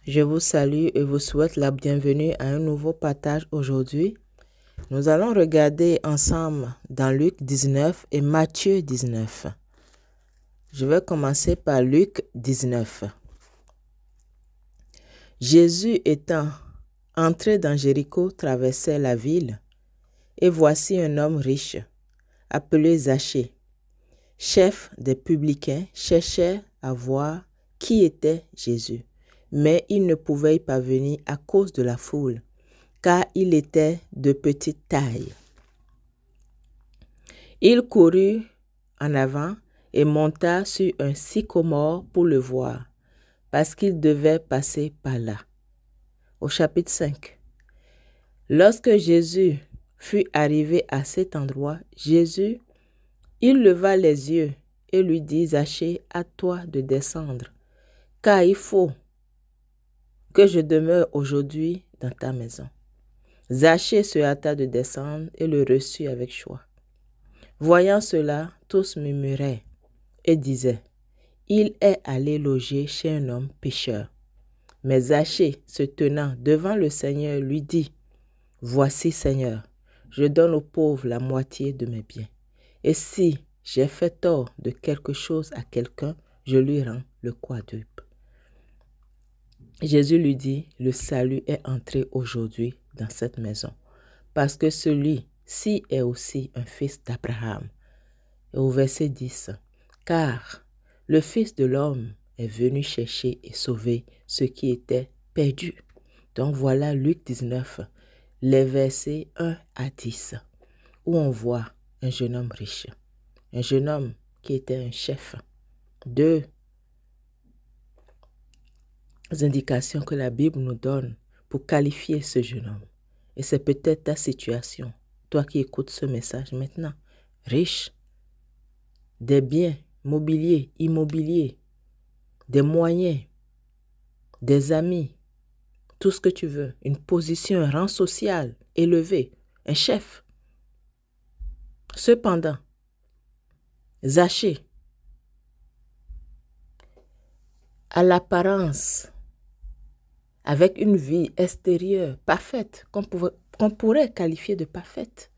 Je vous salue et vous souhaite la bienvenue à un nouveau partage aujourd'hui. Nous allons regarder ensemble dans Luc 19 et Matthieu 19. Je vais commencer par Luc 19. Jésus étant entré dans Jéricho traversait la ville, et voici un homme riche, appelé Zachée, chef des publicains, cherchait à voir qui était Jésus. Mais il ne pouvait y parvenir à cause de la foule, car il était de petite taille. Il courut en avant et monta sur un sycomore pour le voir, parce qu'il devait passer par là. Au chapitre 5. Lorsque Jésus fut arrivé à cet endroit, il leva les yeux et lui dit, Zachée, à toi de descendre, car il faut que je demeure aujourd'hui dans ta maison. Zachée se hâta de descendre et le reçut avec joie. Voyant cela, tous murmuraient et disaient, il est allé loger chez un homme pécheur. Mais Zachée, se tenant devant le Seigneur, lui dit, voici, Seigneur, je donne aux pauvres la moitié de mes biens. Et si j'ai fait tort de quelque chose à quelqu'un, je lui rends le quadruple. Jésus lui dit, le salut est entré aujourd'hui dans cette maison, parce que celui-ci est aussi un fils d'Abraham. Et au verset 10, car le Fils de l'homme est venu chercher et sauver ce qui était perdu. Donc voilà Luc 19, les versets 1 à 10, où on voit un jeune homme riche, un jeune homme qui était un chef. Deux indications que la Bible nous donne pour qualifier ce jeune homme. Et c'est peut-être ta situation, toi qui écoutes ce message maintenant. Riche, des biens mobiliers, immobiliers, des moyens, des amis, tout ce que tu veux, une position, un rang social élevé, un chef. Cependant, Zachée, à l'apparence, avec une vie extérieure parfaite, qu'on pourrait qualifier de parfaite,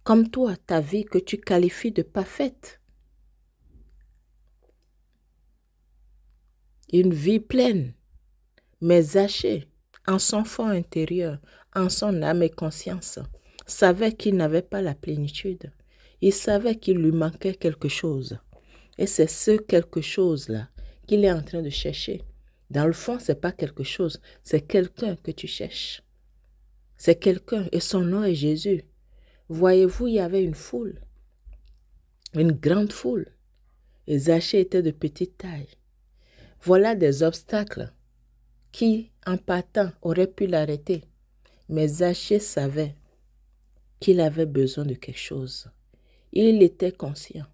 comme toi, ta vie que tu qualifies de parfaite, une vie pleine, mais Zachée, en son fond intérieur, en son âme et conscience, savait qu'il n'avait pas la plénitude. Il savait qu'il lui manquait quelque chose. Et c'est ce quelque chose-là qu'il est en train de chercher. Dans le fond, ce n'est pas quelque chose, c'est quelqu'un que tu cherches. C'est quelqu'un, et son nom est Jésus. Voyez-vous, il y avait une foule, une grande foule. Et Zachée était de petite taille. Voilà des obstacles qui, en partant, auraient pu l'arrêter. Mais Zachée savait qu'il avait besoin de quelque chose. Il était conscient.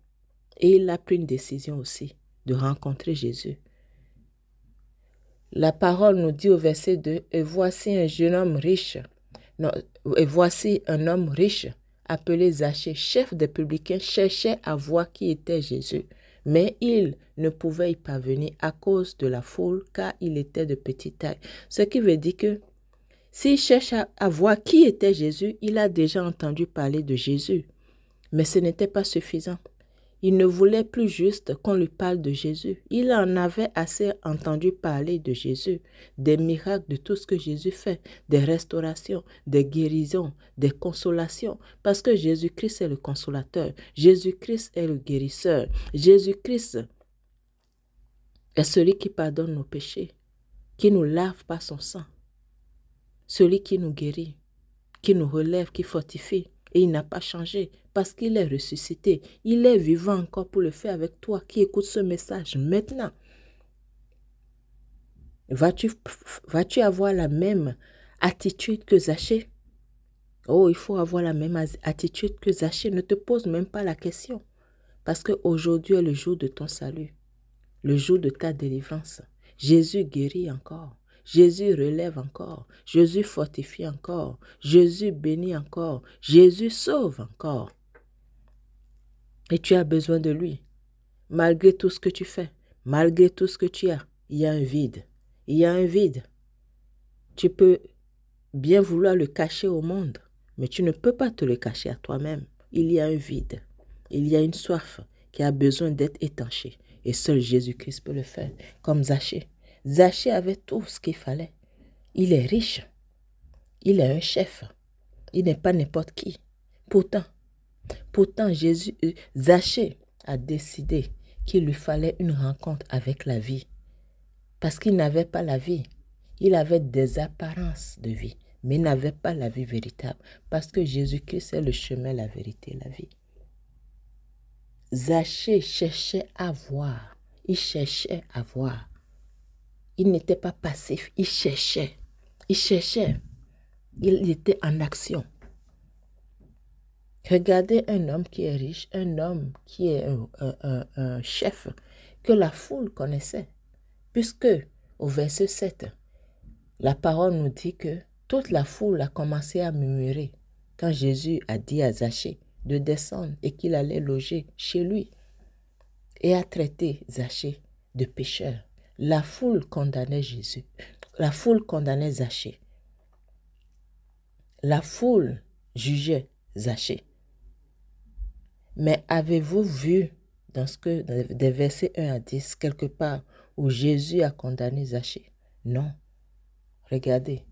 Et il a pris une décision aussi de rencontrer Jésus. La parole nous dit au verset 2, et voici un jeune homme riche, et voici un homme riche, appelé Zachée, chef des publicains, cherchait à voir qui était Jésus. Mais il ne pouvait y parvenir à cause de la foule, car il était de petite taille. Ce qui veut dire que s'il cherche à voir qui était Jésus, il a déjà entendu parler de Jésus. Mais ce n'était pas suffisant. Il ne voulait plus juste qu'on lui parle de Jésus. Il en avait assez entendu parler de Jésus, des miracles, de tout ce que Jésus fait, des restaurations, des guérisons, des consolations. Parce que Jésus-Christ est le consolateur, Jésus-Christ est le guérisseur, Jésus-Christ est celui qui pardonne nos péchés, qui nous lave par son sang, celui qui nous guérit, qui nous relève, qui fortifie. Et il n'a pas changé parce qu'il est ressuscité. Il est vivant encore pour le faire avec toi qui écoutes ce message maintenant. Vas-tu avoir la même attitude que Zachée? Oh, il faut avoir la même attitude que Zachée. Ne te pose même pas la question. Parce qu'aujourd'hui est le jour de ton salut. Le jour de ta délivrance. Jésus guérit encore. Jésus relève encore, Jésus fortifie encore, Jésus bénit encore, Jésus sauve encore. Et tu as besoin de lui. Malgré tout ce que tu fais, malgré tout ce que tu as, il y a un vide. Il y a un vide. Tu peux bien vouloir le cacher au monde, mais tu ne peux pas te le cacher à toi-même. Il y a un vide, il y a une soif qui a besoin d'être étanchée. Et seul Jésus-Christ peut le faire, comme Zachée. Zachée avait tout ce qu'il fallait. Il est riche, il est un chef, il n'est pas n'importe qui. Pourtant, Zachée a décidé qu'il lui fallait une rencontre avec la vie. Parce qu'il n'avait pas la vie. Il avait des apparences de vie, mais il n'avait pas la vie véritable. Parce que Jésus-Christ est le chemin, la vérité, la vie. Zachée cherchait à voir. Il cherchait à voir. Il n'était pas passif, il cherchait. Il cherchait. Il était en action. Regardez un homme qui est riche, un homme qui est un chef que la foule connaissait. Puisque au verset 7, la parole nous dit que toute la foule a commencé à murmurer quand Jésus a dit à Zachée de descendre et qu'il allait loger chez lui et a traité Zachée de pécheur. La foule condamnait Jésus. La foule condamnait Zachée. La foule jugeait Zachée. Mais avez-vous vu dans des versets 1 à 10 quelque part où Jésus a condamné Zachée? Non. Regardez.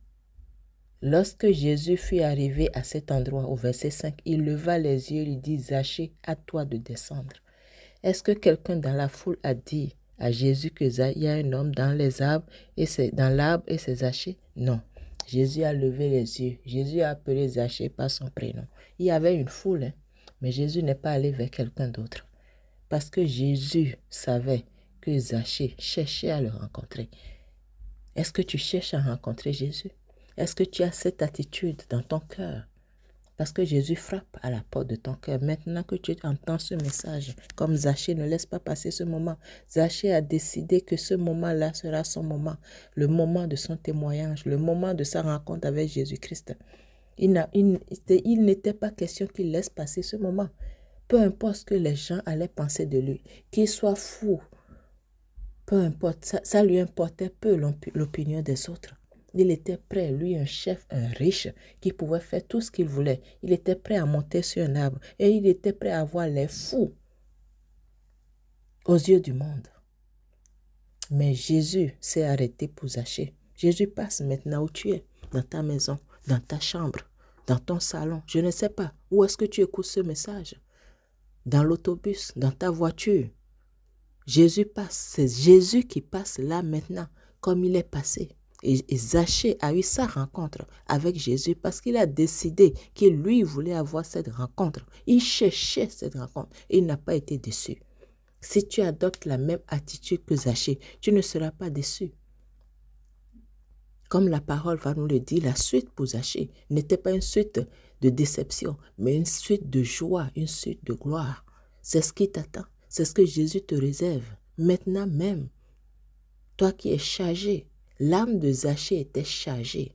Lorsque Jésus fut arrivé à cet endroit, au verset 5, il leva les yeux et lui dit, Zachée, à toi de descendre. Est-ce que quelqu'un dans la foule a dit à Jésus qu'il y a un homme dans l'arbre et c'est Zachée? Non. Jésus a levé les yeux. Jésus a appelé Zachée par son prénom. Il y avait une foule, mais Jésus n'est pas allé vers quelqu'un d'autre. Parce que Jésus savait que Zachée cherchait à le rencontrer. Est-ce que tu cherches à rencontrer Jésus? Est-ce que tu as cette attitude dans ton cœur? Parce que Jésus frappe à la porte de ton cœur. Maintenant que tu entends ce message, comme Zachée, ne laisse pas passer ce moment. Zachée a décidé que ce moment-là sera son moment. Le moment de son témoignage, le moment de sa rencontre avec Jésus-Christ. Il n'était pas question qu'il laisse passer ce moment. Peu importe ce que les gens allaient penser de lui, qu'il soit fou, peu importe, ça lui importait peu l'opinion des autres. Il était prêt, lui un chef, un riche, qui pouvait faire tout ce qu'il voulait. Il était prêt à monter sur un arbre et il était prêt à voir les fous aux yeux du monde. Mais Jésus s'est arrêté pour Zachée. Jésus passe maintenant où tu es, dans ta maison, dans ta chambre, dans ton salon. Je ne sais pas où est-ce que tu écoutes ce message. Dans l'autobus, dans ta voiture. Jésus passe, c'est Jésus qui passe là maintenant, comme il est passé. Et Zachée a eu sa rencontre avec Jésus parce qu'il a décidé qu'il lui voulait avoir cette rencontre. Il cherchait cette rencontre et il n'a pas été déçu. Si tu adoptes la même attitude que Zachée, tu ne seras pas déçu. Comme la parole va nous le dire, la suite pour Zachée n'était pas une suite de déception, mais une suite de joie, une suite de gloire. C'est ce qui t'attend. C'est ce que Jésus te réserve, maintenant même. Toi qui es chargé, l'âme de Zachée était chargée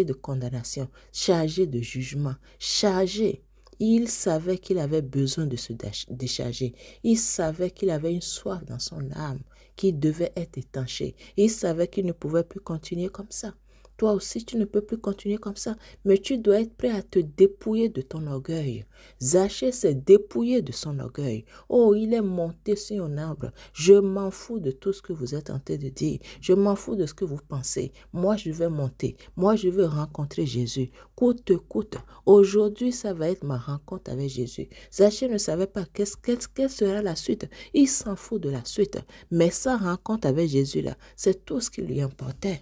de condamnation, chargée de jugement, chargée. Il savait qu'il avait besoin de se décharger. Il savait qu'il avait une soif dans son âme qui devait être étanchée. Il savait qu'il ne pouvait plus continuer comme ça. Toi aussi, tu ne peux plus continuer comme ça, mais tu dois être prêt à te dépouiller de ton orgueil. Zachée s'est dépouillé de son orgueil. Oh, il est monté sur un arbre. Je m'en fous de tout ce que vous êtes en train de dire. Je m'en fous de ce que vous pensez. Moi, je vais monter. Moi, je veux rencontrer Jésus. Coûte que coûte. Aujourd'hui, ça va être ma rencontre avec Jésus. Zachée ne savait pas quelle sera la suite. Il s'en fout de la suite. Mais sa rencontre avec Jésus, là, c'est tout ce qui lui importait.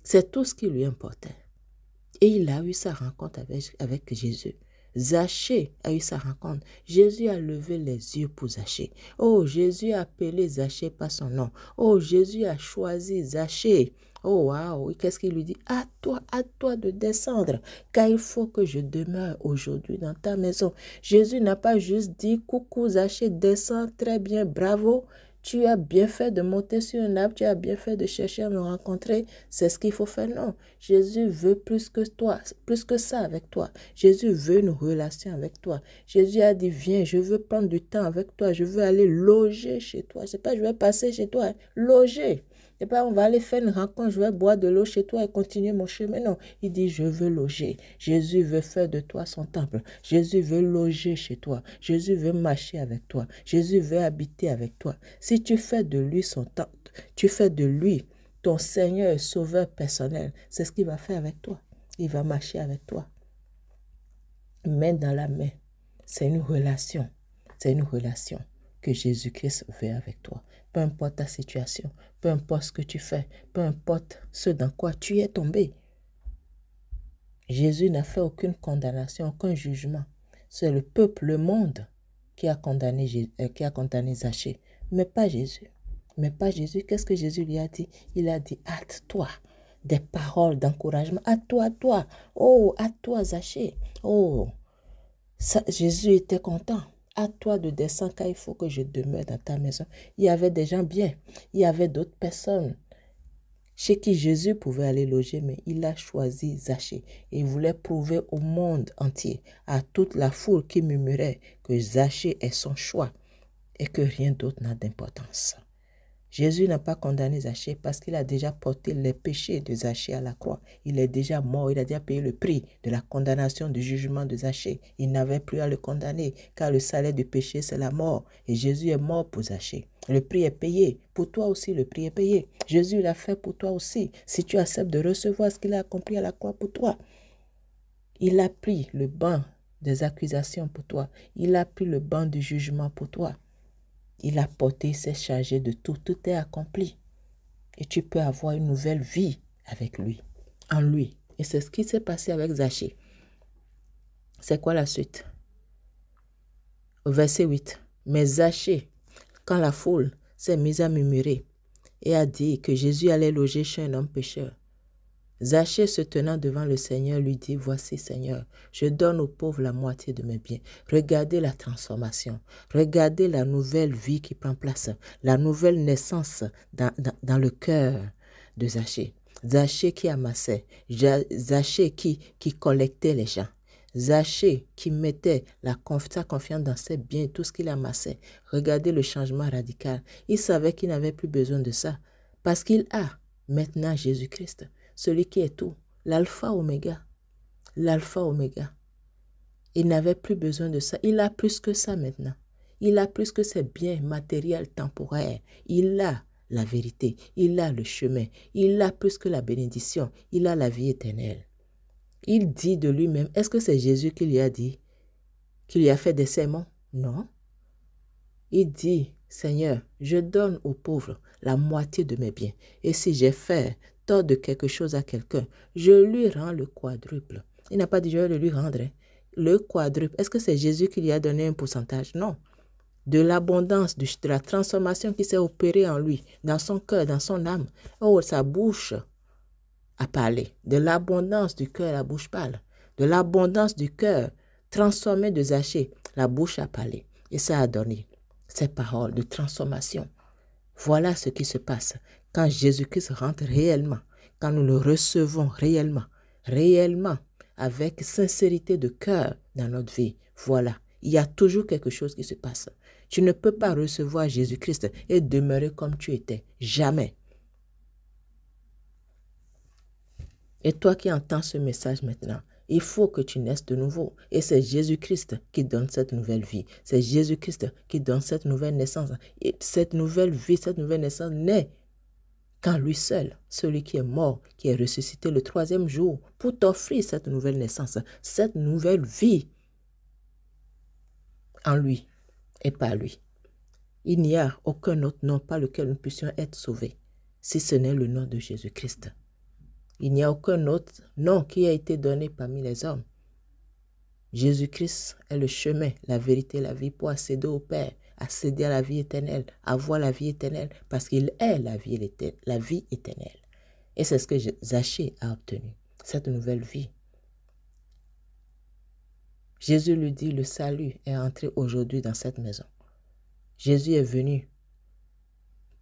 C'est tout ce qui lui importait. Et il a eu sa rencontre avec Jésus. Zachée a eu sa rencontre. Jésus a levé les yeux pour Zachée. Oh, Jésus a appelé Zachée par son nom. Oh, Jésus a choisi Zachée. Oh, waouh, qu'est-ce qu'il lui dit? À toi de descendre, car il faut que je demeure aujourd'hui dans ta maison. Jésus n'a pas juste dit, coucou Zachée, descends, très bien, bravo. Tu as bien fait de monter sur un arbre, tu as bien fait de chercher à me rencontrer, c'est ce qu'il faut faire. Non, Jésus veut plus que toi, plus que ça avec toi. Jésus veut une relation avec toi. Jésus a dit, viens, je veux prendre du temps avec toi, je veux aller loger chez toi. C'est pas je vais passer chez toi, loger. Et bien, on va aller faire une rencontre, je vais boire de l'eau chez toi et continuer mon chemin. Non, il dit, je veux loger. Jésus veut faire de toi son temple. Jésus veut loger chez toi. Jésus veut marcher avec toi. Jésus veut habiter avec toi. Si tu fais de lui son temple, tu fais de lui ton Seigneur et Sauveur personnel, c'est ce qu'il va faire avec toi. Il va marcher avec toi. Main dans la main. C'est une relation. C'est une relation que Jésus-Christ veut avec toi. Peu importe ta situation, peu importe ce que tu fais, peu importe ce dans quoi tu es tombé. Jésus n'a fait aucune condamnation, aucun jugement. C'est le peuple, le monde qui a condamné Zachée, mais pas Jésus. Mais pas Jésus. Qu'est-ce que Jésus lui a dit? Il a dit, hâte-toi. Des paroles d'encouragement. Hâte-toi, toi. Oh, hâte-toi, Zachée. Oh, ça, Jésus était content. À toi de descendre car il faut que je demeure dans ta maison. Il y avait des gens bien. Il y avait d'autres personnes chez qui Jésus pouvait aller loger, mais il a choisi Zachée. Et il voulait prouver au monde entier, à toute la foule qui murmurait, que Zachée est son choix et que rien d'autre n'a d'importance. Jésus n'a pas condamné Zachée parce qu'il a déjà porté les péchés de Zachée à la croix. Il est déjà mort, il a déjà payé le prix de la condamnation, du jugement de Zachée. Il n'avait plus à le condamner car le salaire du péché c'est la mort. Et Jésus est mort pour Zachée. Le prix est payé. Pour toi aussi, le prix est payé. Jésus l'a fait pour toi aussi. Si tu acceptes de recevoir ce qu'il a accompli à la croix pour toi. Il a pris le banc des accusations pour toi. Il a pris le banc du jugement pour toi. Il a porté, il s'est chargé de tout. Tout est accompli. Et tu peux avoir une nouvelle vie avec lui, en lui. Et c'est ce qui s'est passé avec Zachée. C'est quoi la suite? Au verset 8. Mais Zachée, quand la foule s'est mise à murmurer et a dit que Jésus allait loger chez un homme pécheur, Zachée, se tenant devant le Seigneur, lui dit, « Voici, Seigneur, je donne aux pauvres la moitié de mes biens. » Regardez la transformation. Regardez la nouvelle vie qui prend place. La nouvelle naissance dans le cœur de Zachée. Zachée qui amassait. Zachée qui collectait les gens. Zachée qui mettait sa confiance dans ses biens et tout ce qu'il amassait. Regardez le changement radical. Il savait qu'il n'avait plus besoin de ça parce qu'il a maintenant Jésus-Christ. Celui qui est tout, l'alpha oméga, l'alpha oméga. Il n'avait plus besoin de ça. Il a plus que ça maintenant. Il a plus que ses biens matériels temporaires. Il a la vérité. Il a le chemin. Il a plus que la bénédiction. Il a la vie éternelle. Il dit de lui-même, est-ce que c'est Jésus qui lui a dit, qui lui a fait des sermons? Non. Il dit, Seigneur, je donne aux pauvres la moitié de mes biens. Et si j'ai fait tort de quelque chose à quelqu'un, je lui rends le quadruple. Il n'a pas dit je vais le lui rendre. Le quadruple. Est-ce que c'est Jésus qui lui a donné un pourcentage? Non. De l'abondance, de la transformation qui s'est opérée en lui, dans son cœur, dans son âme. Oh, sa bouche a parlé. De l'abondance du cœur, la bouche parle. De l'abondance du cœur transformé de Zachée, la bouche a parlé. Et ça a donné ces paroles de transformation. Voilà ce qui se passe quand Jésus-Christ rentre réellement, quand nous le recevons réellement, avec sincérité de cœur dans notre vie. Voilà, il y a toujours quelque chose qui se passe. Tu ne peux pas recevoir Jésus-Christ et demeurer comme tu étais. Jamais. Et toi qui entends ce message maintenant, il faut que tu naisses de nouveau. Et c'est Jésus-Christ qui donne cette nouvelle vie. C'est Jésus-Christ qui donne cette nouvelle naissance. Et cette nouvelle vie, cette nouvelle naissance naît quand lui seul, celui qui est mort, qui est ressuscité le 3e jour, pour t'offrir cette nouvelle naissance, cette nouvelle vie en lui et par lui. Il n'y a aucun autre nom par lequel nous puissions être sauvés, si ce n'est le nom de Jésus-Christ. Il n'y a aucun autre nom qui a été donné parmi les hommes. Jésus-Christ est le chemin, la vérité, la vie pour accéder au Père, accéder à la vie éternelle, avoir la vie éternelle, parce qu'il est la vie éternelle. Et c'est ce que Zachée a obtenu, cette nouvelle vie. Jésus lui dit, le salut est entré aujourd'hui dans cette maison. Jésus est venu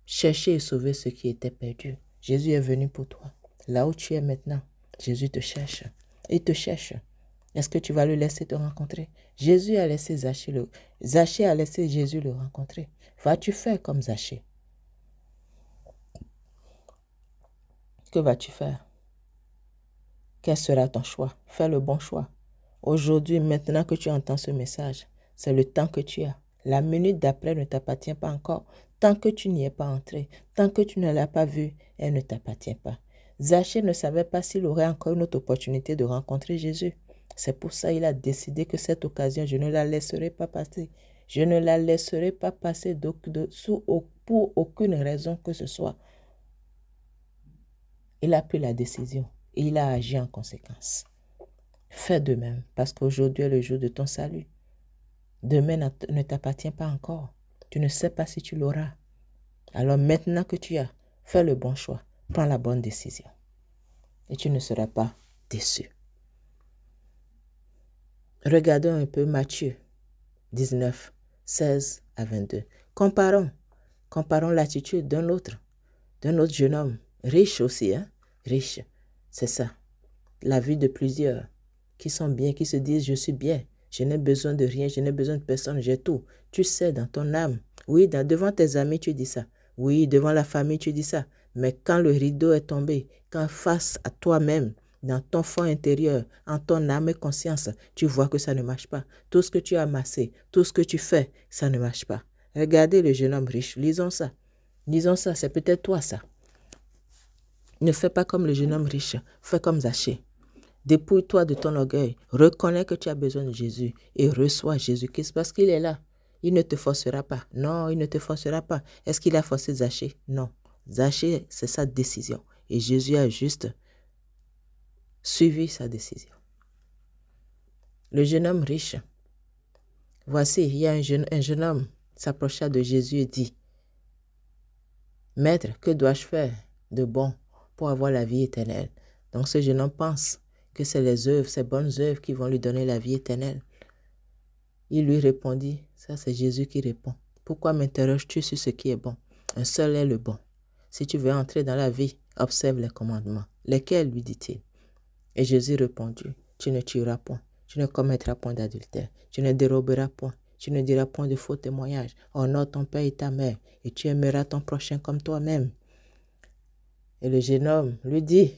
chercher et sauver ceux qui étaient perdus. Jésus est venu pour toi. Là où tu es maintenant, Jésus te cherche. Il te cherche. Est-ce que tu vas le laisser te rencontrer? Jésus a laissé Zachée. Zachée a laissé Jésus le rencontrer. Vas-tu faire comme Zachée? Que vas-tu faire? Quel sera ton choix? Fais le bon choix. Aujourd'hui, maintenant que tu entends ce message, c'est le temps que tu as. La minute d'après ne t'appartient pas encore. Tant que tu n'y es pas entré, tant que tu ne l'as pas vue, elle ne t'appartient pas. Zachée ne savait pas s'il aurait encore une autre opportunité de rencontrer Jésus. C'est pour ça qu'il a décidé que cette occasion, je ne la laisserai pas passer. Je ne la laisserai pas passer pour aucune raison que ce soit. Il a pris la décision et il a agi en conséquence. Fais de même, parce qu'aujourd'hui est le jour de ton salut. Demain ne t'appartient pas encore. Tu ne sais pas si tu l'auras. Alors maintenant que tu as, fais le bon choix. Prends la bonne décision. Et tu ne seras pas déçu. Regardons un peu Matthieu 19, 16 à 22. Comparons l'attitude d'un autre jeune homme, riche aussi, hein? Riche, c'est ça. La vie de plusieurs qui sont bien, qui se disent je suis bien, je n'ai besoin de rien, je n'ai besoin de personne, j'ai tout. Tu sais dans ton âme, oui, devant tes amis tu dis ça, oui, devant la famille tu dis ça, mais quand le rideau est tombé, quand face à toi-même, dans ton fond intérieur, en ton âme et conscience, tu vois que ça ne marche pas. Tout ce que tu as amassé, tout ce que tu fais, ça ne marche pas. Regardez le jeune homme riche, lisons ça, c'est peut-être toi ça. Ne fais pas comme le jeune homme riche, fais comme Zachée. Dépouille-toi de ton orgueil, reconnais que tu as besoin de Jésus et reçois Jésus-Christ parce qu'il est là. Il ne te forcera pas. Non, il ne te forcera pas. Est-ce qu'il a forcé Zachée? Non. Zachée, c'est sa décision. Et Jésus a juste suivi sa décision. Le jeune homme riche. Voici, il y a un jeune homme s'approcha de Jésus et dit, « Maître, que dois-je faire de bon pour avoir la vie éternelle? » Donc ce jeune homme pense que c'est les œuvres, ces bonnes œuvres qui vont lui donner la vie éternelle. Il lui répondit, ça c'est Jésus qui répond. Pourquoi m'interroges-tu sur ce qui est bon? Un seul est le bon. Si tu veux entrer dans la vie, observe les commandements. Lesquels, lui dit-il? Et Jésus répondit, tu ne tueras point, tu ne commettras point d'adultère, tu ne déroberas point, tu ne diras point de faux témoignages. Honore ton père et ta mère, et tu aimeras ton prochain comme toi-même. Et le jeune homme lui dit,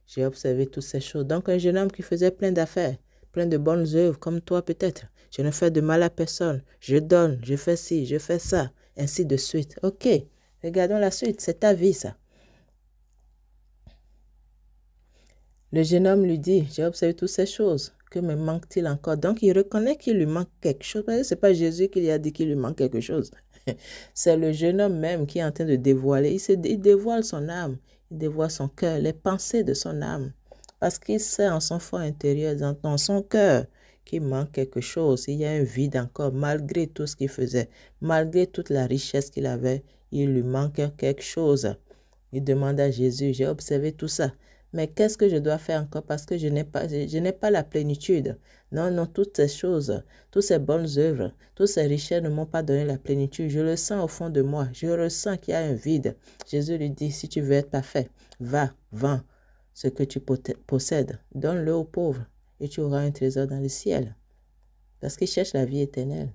j'ai observé toutes ces choses. Donc un jeune homme qui faisait plein d'affaires, plein de bonnes œuvres, comme toi peut-être. Je ne fais de mal à personne. Je donne, je fais ci, je fais ça, ainsi de suite. Ok, regardons la suite, c'est ta vie ça. Le jeune homme lui dit, j'ai observé toutes ces choses. Que me manque-t-il encore? Donc il reconnaît qu'il lui manque quelque chose. Ce n'est pas Jésus qui lui a dit qu'il lui manque quelque chose. C'est le jeune homme même qui est en train de dévoiler. Il dévoile son âme. Il dévoile son cœur, les pensées de son âme. Parce qu'il sait en son fort intérieur, dans son cœur, qu'il manque quelque chose. Il y a un vide encore, malgré tout ce qu'il faisait. Malgré toute la richesse qu'il avait, il lui manque quelque chose. Il demande à Jésus, j'ai observé tout ça. Mais qu'est-ce que je dois faire encore parce que je n'ai pas la plénitude. Non, toutes ces choses, toutes ces bonnes œuvres, toutes ces richesses ne m'ont pas donné la plénitude. Je le sens au fond de moi. Je ressens qu'il y a un vide. Jésus lui dit, si tu veux être parfait, va, vends ce que tu possèdes. Donne-le aux pauvres et tu auras un trésor dans le ciel. Parce qu'il cherche la vie éternelle.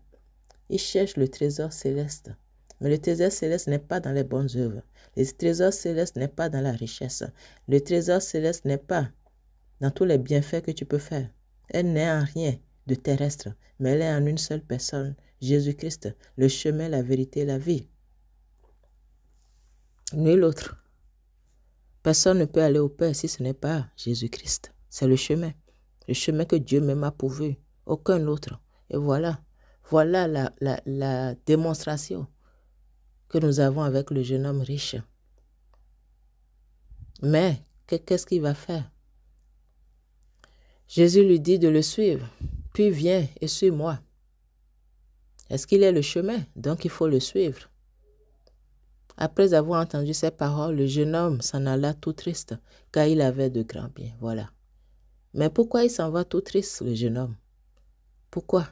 Il cherche le trésor céleste. Mais le trésor céleste n'est pas dans les bonnes œuvres. Le trésor céleste n'est pas dans la richesse. Le trésor céleste n'est pas dans tous les bienfaits que tu peux faire. Elle n'est en rien de terrestre, mais elle est en une seule personne, Jésus-Christ, le chemin, la vérité et la vie. Nul autre. Personne ne peut aller au Père si ce n'est pas Jésus-Christ. C'est le chemin que Dieu même a pourvu. Aucun autre. Et voilà la démonstration que nous avons avec le jeune homme riche. Mais qu'est-ce qu'il va faire? Jésus lui dit de le suivre. Puis viens et suis-moi. Est-ce qu'il est le chemin? Donc il faut le suivre. Après avoir entendu ces paroles, le jeune homme s'en alla tout triste, car il avait de grands biens. Voilà. Mais pourquoi il s'en va tout triste, le jeune homme? Pourquoi?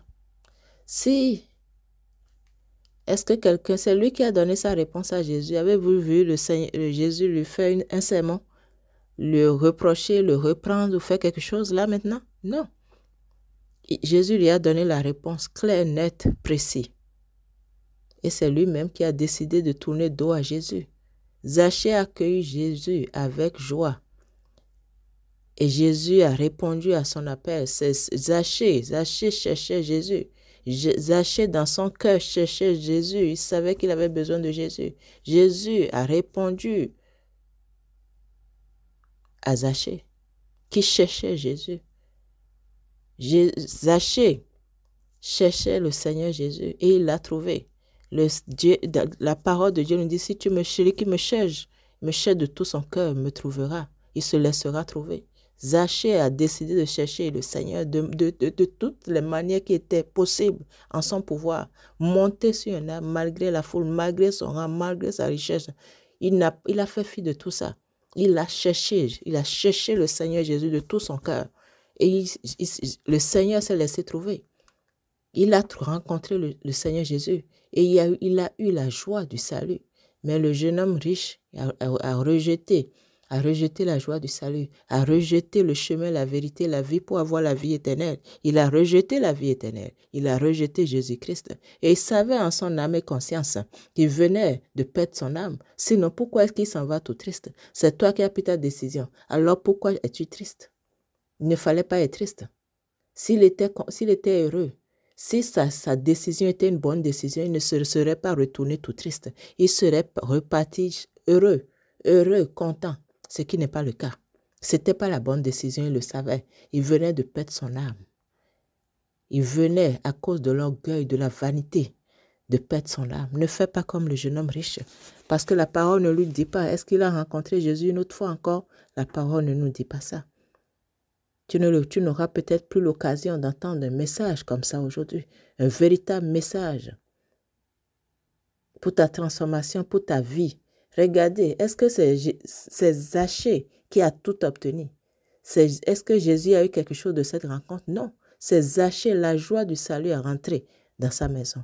Est-ce que quelqu'un, c'est lui qui a donné sa réponse à Jésus? Avez-vous vu Jésus lui faire un sermon? Le reprocher, le reprendre ou faire quelque chose là maintenant? Non. Jésus lui a donné la réponse claire, nette, précise. Et c'est lui-même qui a décidé de tourner dos à Jésus. Zachée a accueilli Jésus avec joie. Et Jésus a répondu à son appel. C'est Zachée cherchait Jésus. Zachée dans son cœur cherchait Jésus. Il savait qu'il avait besoin de Jésus. Jésus a répondu à Zachée qui cherchait Jésus. Zachée cherchait le Seigneur Jésus et il l'a trouvé. La parole de Dieu nous dit, si tu me cherches, qui me cherche de tout son cœur, me trouvera. Il se laissera trouver. Zachée a décidé de chercher le Seigneur de toutes les manières qui étaient possibles en son pouvoir. Monter sur un arbre malgré la foule, malgré son rang, malgré sa richesse. Il a fait fi de tout ça. Il a cherché le Seigneur Jésus de tout son cœur. Et le Seigneur s'est laissé trouver. Il a rencontré le Seigneur Jésus et il a eu la joie du salut. Mais le jeune homme riche a rejeté la joie du salut, a rejeté le chemin, la vérité, la vie pour avoir la vie éternelle. Il a rejeté la vie éternelle. Il a rejeté Jésus-Christ. Et il savait en son âme et conscience qu'il venait de perdre son âme. Sinon, pourquoi est-ce qu'il s'en va tout triste? C'est toi qui as pris ta décision. Alors pourquoi es-tu triste? Il ne fallait pas être triste. S'il était heureux, si sa décision était une bonne décision, il ne se serait pas retourné tout triste. Il serait reparti heureux, content, ce qui n'est pas le cas. Ce n'était pas la bonne décision, il le savait. Il venait de perdre son âme. Il venait, à cause de l'orgueil, de la vanité, de perdre son âme. Ne fais pas comme le jeune homme riche, parce que la parole ne lui dit pas. Est-ce qu'il a rencontré Jésus une autre fois encore? La parole ne nous dit pas ça. Tu n'auras peut-être plus l'occasion d'entendre un message comme ça aujourd'hui. Un véritable message pour ta transformation, pour ta vie. Regardez, est-ce que c'est Zachée qui a tout obtenu? Est-ce que Jésus a eu quelque chose de cette rencontre? Non. C'est Zachée, la joie du salut est rentrée dans sa maison.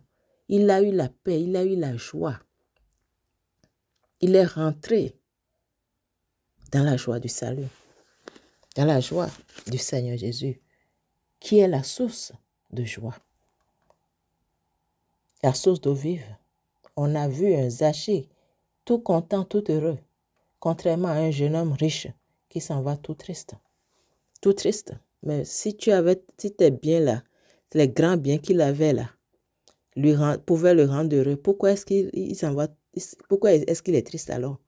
Il a eu la paix, il a eu la joie. Il est rentré dans la joie du salut. Dans la joie du Seigneur Jésus, qui est la source de joie. La source d'eau vive. On a vu un Zachée tout content, tout heureux, contrairement à un jeune homme riche qui s'en va tout triste. Tout triste. Mais si tes biens là, les grands biens qu'il avait là, pouvaient le rendre heureux, pourquoi est-ce qu'il s'en va? Pourquoi est-ce qu'il est triste alors?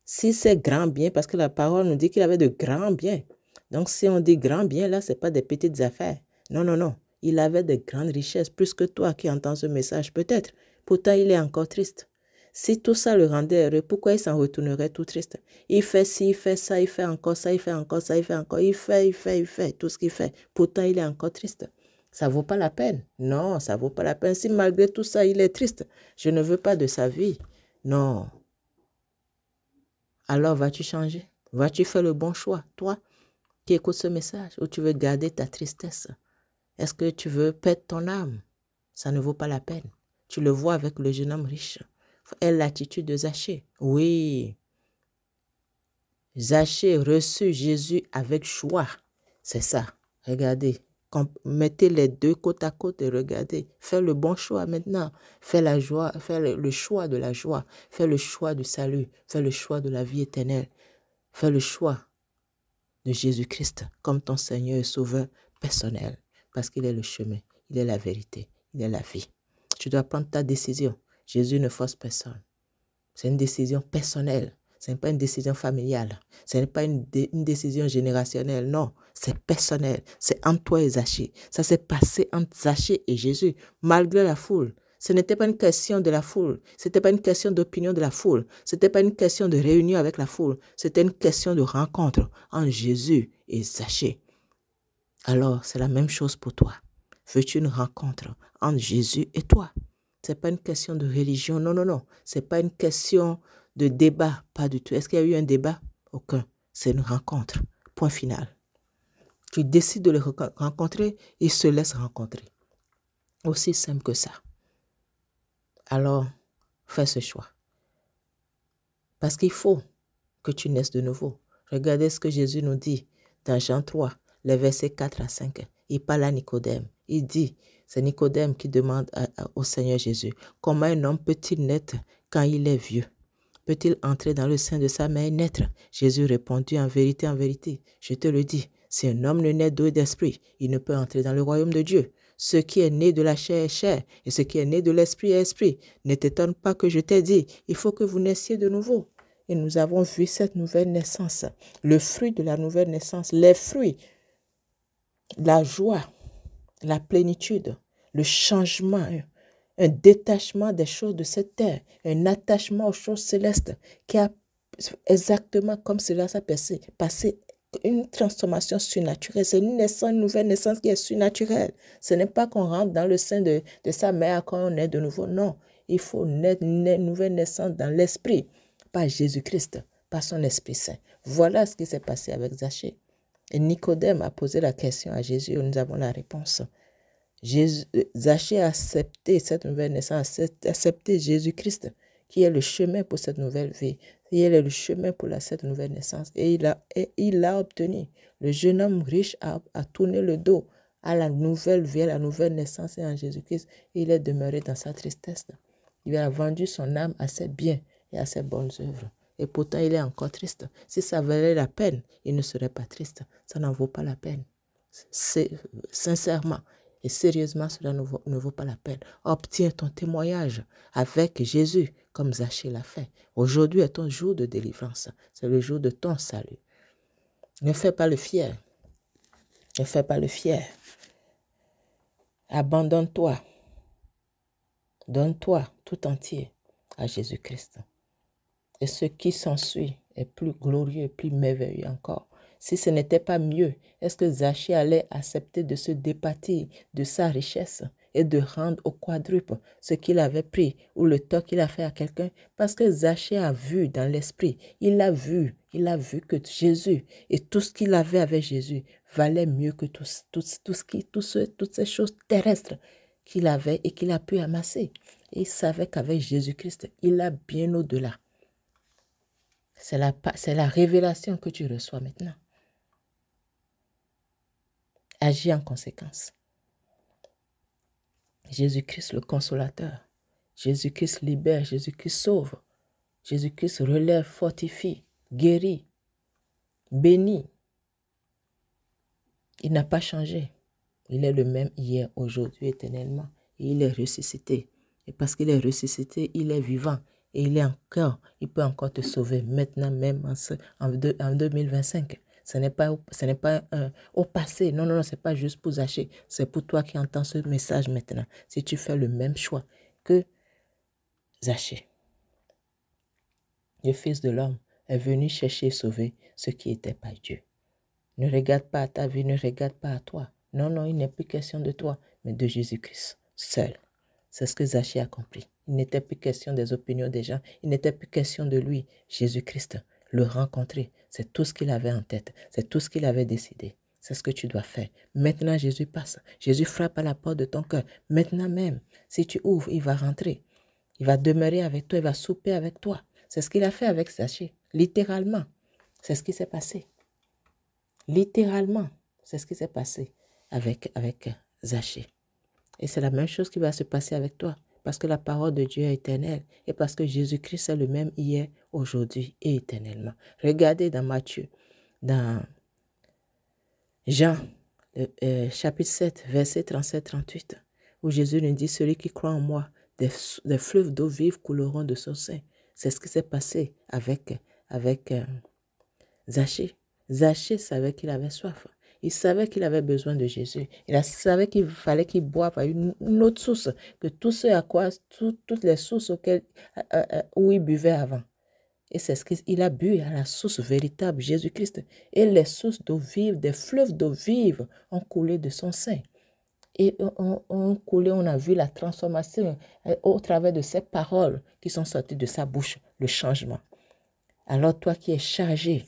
Si c'est grand bien, parce que la parole nous dit qu'il avait de grands biens. Donc, si on dit grand bien, là, ce n'est pas des petites affaires. Non, non, non. Il avait de grandes richesses, plus que toi qui entends ce message, peut-être. Pourtant, il est encore triste. Si tout ça le rendait heureux, pourquoi il s'en retournerait tout triste? Il fait ci, il fait ça, il fait encore ça, il fait encore ça, il fait encore, il fait tout ce qu'il fait. Pourtant, il est encore triste. Ça ne vaut pas la peine. Non, ça ne vaut pas la peine. Si malgré tout ça, il est triste, je ne veux pas de sa vie. Non. Alors, vas-tu changer? Vas-tu faire le bon choix, toi qui écoutes ce message, ou tu veux garder ta tristesse? Est-ce que tu veux perdre ton âme? Ça ne vaut pas la peine. Tu le vois avec le jeune homme riche. Et l'attitude de Zachée. Oui. Zachée reçut Jésus avec joie. C'est ça. Regardez. Mettez les deux côte à côte et regardez. Fais le bon choix maintenant. Fais la joie, fais le choix de la joie. Fais le choix du salut. Fais le choix de la vie éternelle. Fais le choix de Jésus-Christ comme ton Seigneur et Sauveur personnel. Parce qu'il est le chemin, il est la vérité, il est la vie. Tu dois prendre ta décision. Jésus ne force personne. C'est une décision personnelle. Ce n'est pas une décision familiale. Ce n'est pas une décision générationnelle. Non, c'est personnel. C'est entre toi et Zachée. Ça s'est passé entre Zachée et Jésus, malgré la foule. Ce n'était pas une question de la foule. Ce n'était pas une question d'opinion de la foule. Ce n'était pas une question de réunion avec la foule. C'était une question de rencontre entre Jésus et Zachée. Alors, c'est la même chose pour toi. Veux-tu une rencontre entre Jésus et toi? Ce n'est pas une question de religion. Non, non, non. Ce n'est pas une question de débat. Pas du tout. Est-ce qu'il y a eu un débat? Aucun. C'est une rencontre. Point final. Tu décides de le rencontrer, il se laisse rencontrer. Aussi simple que ça. Alors, fais ce choix. Parce qu'il faut que tu naisses de nouveau. Regardez ce que Jésus nous dit dans Jean 3, les versets 4 à 5. Il parle à Nicodème. Il dit, c'est Nicodème qui demande au Seigneur Jésus, comment un homme peut-il naître quand il est vieux? peut-il entrer dans le sein de sa mère et naître? Jésus répondit, en vérité, je te le dis, si un homme ne naît d'eau et d'esprit, il ne peut entrer dans le royaume de Dieu. Ce qui est né de la chair est chair, et ce qui est né de l'esprit est esprit. Ne t'étonne pas que je t'ai dit, il faut que vous naissiez de nouveau. Et nous avons vu cette nouvelle naissance, le fruit de la nouvelle naissance, les fruits, la joie, la plénitude, le changement, un détachement des choses de cette terre, un attachement aux choses célestes qui a exactement comme cela s'est passé une transformation surnaturelle. C'est une naissance, une nouvelle naissance qui est surnaturelle. Ce n'est pas qu'on rentre dans le sein de sa mère quand on est de nouveau. Non, il faut naître une nouvelle naissance dans l'esprit, par Jésus-Christ, par son Esprit Saint. Voilà ce qui s'est passé avec Zachée. Et Nicodème a posé la question à Jésus et nous avons la réponse. Zachée a accepté cette nouvelle naissance, a accepté Jésus-Christ, qui est le chemin pour cette nouvelle vie, qui est le chemin pour cette nouvelle naissance. Et il l'a obtenu. Le jeune homme riche a tourné le dos à la nouvelle vie, à la nouvelle naissance et en Jésus-Christ. Et il est demeuré dans sa tristesse. Il a vendu son âme à ses biens et à ses bonnes œuvres. Et pourtant, il est encore triste. Si ça valait la peine, il ne serait pas triste. Ça n'en vaut pas la peine. Sincèrement et sérieusement, cela ne vaut pas la peine. Obtiens ton témoignage avec Jésus, comme Zachée l'a fait. Aujourd'hui est ton jour de délivrance. C'est le jour de ton salut. Ne fais pas le fier. Ne fais pas le fier. Abandonne-toi. Donne-toi tout entier à Jésus-Christ. Et ce qui s'ensuit est plus glorieux, plus merveilleux encore. Si ce n'était pas mieux, est-ce que Zachée allait accepter de se départir de sa richesse et de rendre au quadruple ce qu'il avait pris ou le tort qu'il a fait à quelqu'un? Parce que Zachée a vu dans l'esprit, il a vu que Jésus et tout ce qu'il avait avec Jésus valait mieux que toutes ces choses terrestres qu'il avait et qu'il a pu amasser. Et il savait qu'avec Jésus-Christ, il a bien au-delà. C'est la révélation que tu reçois maintenant. Agis en conséquence. Jésus-Christ le consolateur. Jésus-Christ libère, Jésus-Christ sauve. Jésus-Christ relève, fortifie, guérit, bénit. Il n'a pas changé. Il est le même hier, aujourd'hui, éternellement. Et il est ressuscité. Et parce qu'il est ressuscité, il est vivant. Et il peut encore te sauver maintenant même en 2025. Ce n'est pas au passé. Non, ce n'est pas juste pour Zachée. C'est pour toi qui entends ce message maintenant. Si tu fais le même choix que Zachée. Le Fils de l'homme est venu chercher et sauver ce qui était par Dieu. Ne regarde pas à ta vie, ne regarde pas à toi. Non, il n'est plus question de toi, mais de Jésus-Christ seul. C'est ce que Zachée a compris. Il n'était plus question des opinions des gens. Il n'était plus question de lui. Jésus-Christ, le rencontrer, c'est tout ce qu'il avait en tête. C'est tout ce qu'il avait décidé. C'est ce que tu dois faire. Maintenant, Jésus passe. Jésus frappe à la porte de ton cœur. Maintenant même, si tu ouvres, il va rentrer. Il va demeurer avec toi. Il va souper avec toi. C'est ce qu'il a fait avec Zachée. Littéralement, c'est ce qui s'est passé. Littéralement, c'est ce qui s'est passé avec Zachée. Et c'est la même chose qui va se passer avec toi. Parce que la parole de Dieu est éternelle. Et parce que Jésus-Christ est le même hier, aujourd'hui et éternellement. Regardez dans Matthieu, dans Jean, chapitre 7, verset 37-38, où Jésus nous dit, celui qui croit en moi, des fleuves d'eau vive couleront de son sein. C'est ce qui s'est passé avec Zachée. Zachée savait qu'il avait soif. Il savait qu'il avait besoin de Jésus. Il savait qu'il fallait qu'il boive à une autre source que toutes les sources où il buvait avant. Et c'est ce qu'il a bu à la source véritable, Jésus-Christ. Et les sources d'eau vive, des fleuves d'eau vive ont coulé de son sein. Et on a vu la transformation au travers de ces paroles qui sont sorties de sa bouche, le changement. Alors toi qui es chargé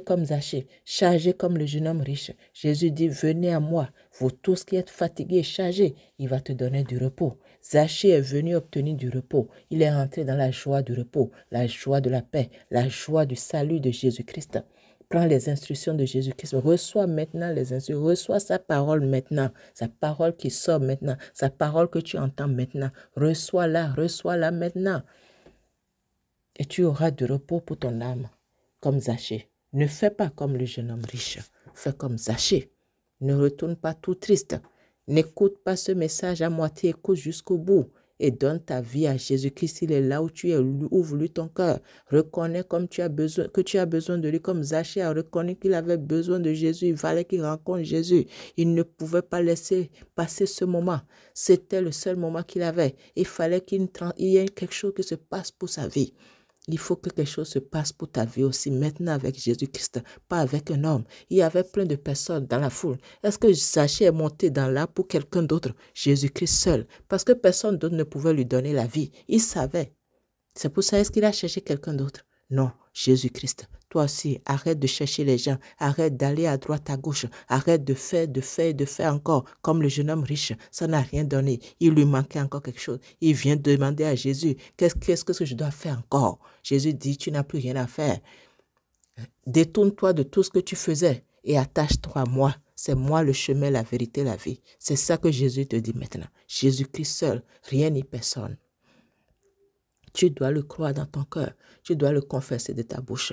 comme Zachée, chargé comme le jeune homme riche, Jésus dit, venez à moi, vous tous qui êtes fatigués et chargés, il va te donner du repos. Zachée est venu obtenir du repos. Il est rentré dans la joie du repos, la joie de la paix, la joie du salut de Jésus-Christ. Prends les instructions de Jésus-Christ. Reçois maintenant les instructions. Reçois sa parole maintenant. Sa parole qui sort maintenant. Sa parole que tu entends maintenant. Reçois-la maintenant. et tu auras du repos pour ton âme, comme Zachée. Ne fais pas comme le jeune homme riche, fais comme Zachée. Ne retourne pas tout triste. N'écoute pas ce message à moitié, écoute jusqu'au bout et donne ta vie à Jésus-Christ. Il est là où tu es, ouvre-lui ton cœur. Reconnais comme tu as besoin, que tu as besoin de lui, comme Zachée a reconnu qu'il avait besoin de Jésus. Il fallait qu'il rencontre Jésus. Il ne pouvait pas laisser passer ce moment. C'était le seul moment qu'il avait. Il fallait qu'il y ait quelque chose qui se passe pour sa vie. Il faut que quelque chose se passe pour ta vie aussi, maintenant avec Jésus-Christ, pas avec un homme. Il y avait plein de personnes dans la foule. Est-ce que Zachée est monté dans là pour quelqu'un d'autre? Jésus-Christ seul. Parce que personne d'autre ne pouvait lui donner la vie. Il savait. C'est pour ça, est-ce qu'il a cherché quelqu'un d'autre? Non, Jésus-Christ. Toi aussi, arrête de chercher les gens. Arrête d'aller à droite, à gauche. Arrête de faire encore. Comme le jeune homme riche, ça n'a rien donné. Il lui manquait encore quelque chose. Il vient demander à Jésus, qu'est-ce que je dois faire encore? Jésus dit, tu n'as plus rien à faire. Détourne-toi de tout ce que tu faisais et attache-toi à moi. C'est moi le chemin, la vérité, la vie. C'est ça que Jésus te dit maintenant. Jésus-Christ seul, rien ni personne. Tu dois le croire dans ton cœur. Tu dois le confesser de ta bouche.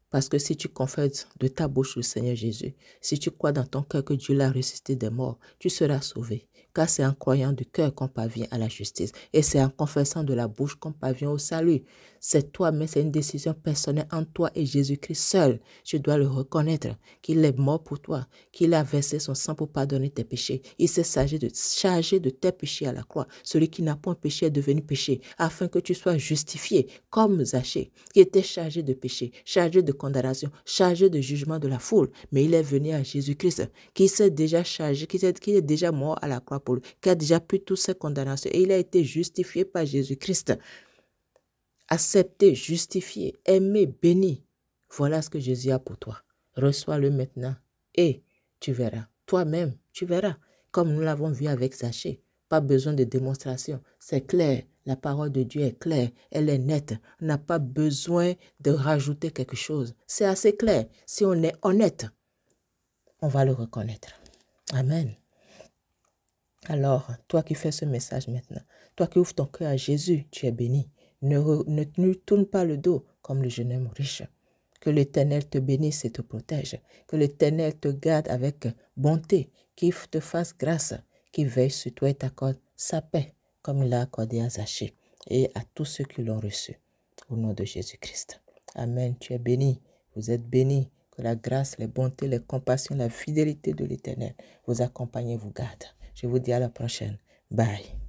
Parce que si tu confesses de ta bouche le Seigneur Jésus, si tu crois dans ton cœur que Dieu l'a ressuscité des morts, tu seras sauvé. Car c'est en croyant du cœur qu'on parvient à la justice. Et c'est en confessant de la bouche qu'on parvient au salut. C'est toi, mais c'est une décision personnelle entre toi et Jésus-Christ seul. Tu dois le reconnaître, qu'il est mort pour toi, qu'il a versé son sang pour pardonner tes péchés. Il s'est chargé de tes péchés à la croix. Celui qui n'a point péché est devenu péché, afin que tu sois justifié, comme Zachée, qui était chargé de péché, chargé de condamnation, chargé de jugement de la foule. Mais il est venu à Jésus-Christ, qui s'est déjà chargé, qui est déjà mort à la croix pour lui, qui a déjà pris toutes ses condamnations. Et il a été justifié par Jésus-Christ. Accepté, justifié, aimé, béni. Voilà ce que Jésus a pour toi. Reçois-le maintenant et tu verras. Toi-même, tu verras. Comme nous l'avons vu avec Zachée. Pas besoin de démonstration. C'est clair. La parole de Dieu est claire. Elle est nette. On n'a pas besoin de rajouter quelque chose. C'est assez clair. Si on est honnête, on va le reconnaître. Amen. Alors, toi qui fais ce message maintenant, toi qui ouvres ton cœur à Jésus, tu es béni. Ne tourne pas le dos comme le jeune homme riche. Que l'Éternel te bénisse et te protège. Que l'Éternel te garde avec bonté, qu'il te fasse grâce, qu'il veille sur toi et t'accorde sa paix, comme il l'a accordé à Zachée et à tous ceux qui l'ont reçu. Au nom de Jésus-Christ. Amen. Tu es béni. Vous êtes bénis. Que la grâce, les bontés, les compassions, la fidélité de l'Éternel vous accompagne et vous garde. Je vous dis à la prochaine. Bye.